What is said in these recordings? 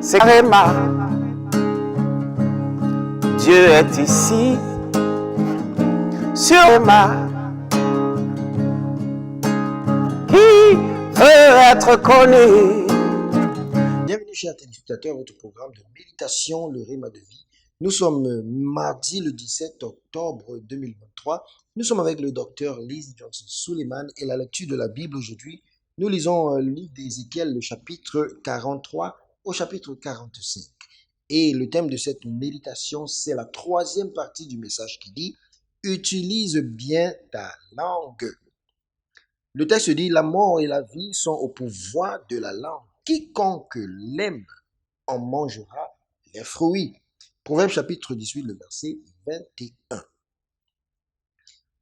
c'est carrément. Dieu est ici, sur ma qui veut être connu. Bienvenue chers téléspectateurs à votre programme de méditation, le Rhéma de vie. Nous sommes mardi le 17 octobre 2023. Nous sommes avec le docteur Lizzie Johnson Suleiman et la lecture de la Bible aujourd'hui. Nous lisons le livre d'Ézéchiel, le chapitre 43 au chapitre 45. Et le thème de cette méditation, c'est la troisième partie du message qui dit « Utilise bien ta langue ». Le texte dit « La mort et la vie sont au pouvoir de la langue. Quiconque l'aime en mangera les fruits. » Proverbe chapitre 18, le verset 21.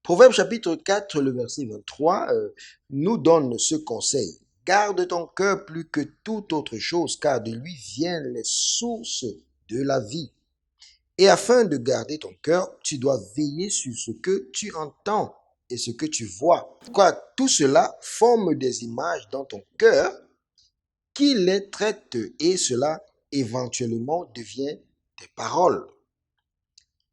Proverbe chapitre 4, le verset 23 nous donne ce conseil. Garde ton cœur plus que toute autre chose, car de lui viennent les sources de la vie. Et afin de garder ton cœur, tu dois veiller sur ce que tu entends et ce que tu vois. Quoi, tout cela forme des images dans ton cœur qui les traite et cela éventuellement devient des paroles.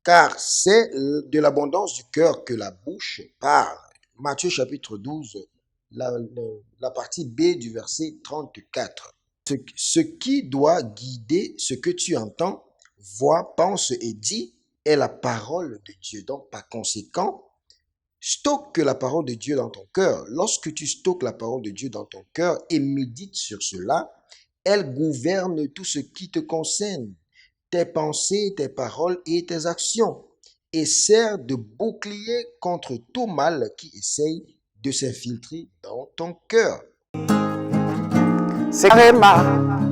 Car c'est de l'abondance du cœur que la bouche parle. Matthieu chapitre 12, la partie B du verset 34. Ce qui doit guider ce que tu entends, vois, pense et dis est la parole de Dieu. Donc par conséquent, stocke la parole de Dieu dans ton cœur. Lorsque tu stockes la parole de Dieu dans ton cœur et médites sur cela, elle gouverne tout ce qui te concerne, tes pensées, tes paroles et tes actions, et sert de bouclier contre tout mal qui essaye de s'infiltrer dans ton cœur. C'est carrément.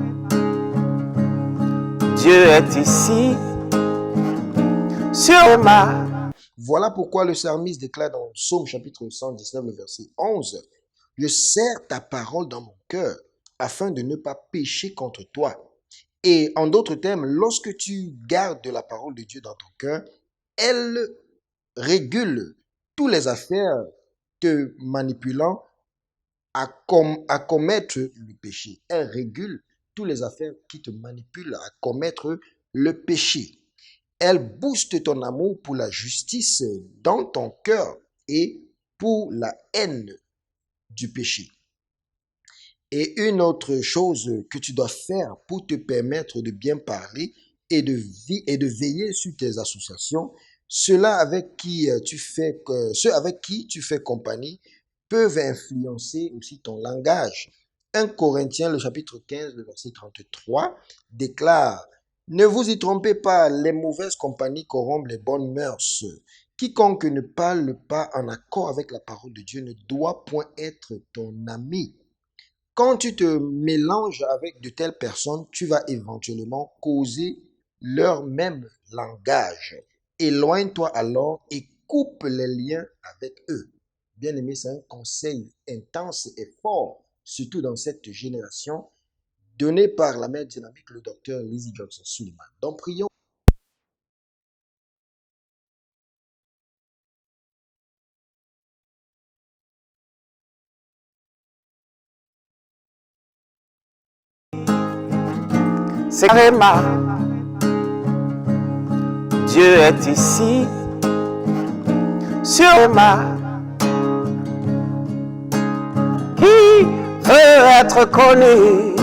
Dieu est ici, sur ma. Voilà pourquoi le psalmiste déclare dans Psaume chapitre 119, le verset 11, « Je serre ta parole dans mon cœur, afin de ne pas pécher contre toi. » Et en d'autres termes, lorsque tu gardes la parole de Dieu dans ton cœur, elle régule toutes les affaires te manipulant à commettre le péché. Elle régule toutes les affaires qui te manipulent à commettre le péché. Elle booste ton amour pour la justice dans ton cœur et pour la haine du péché. Et une autre chose que tu dois faire pour te permettre de bien parler et de veiller sur tes associations, ceux avec qui tu fais compagnie peuvent influencer aussi ton langage. 1 Corinthiens, le chapitre 15, le verset 33, déclare « Ne vous y trompez pas, les mauvaises compagnies corrompent les bonnes mœurs. Quiconque ne parle pas en accord avec la parole de Dieu ne doit point être ton ami. » Quand tu te mélanges avec de telles personnes, tu vas éventuellement causer leur même langage. Éloigne-toi alors et coupe les liens avec eux. Bien aimé, c'est un conseil intense et fort, surtout dans cette génération, donné par la mère dynamique, le docteur Lizzie Johnson Suleiman. Donc prions. C'est carrément. Dieu est ici, sur ma qui veut être connu.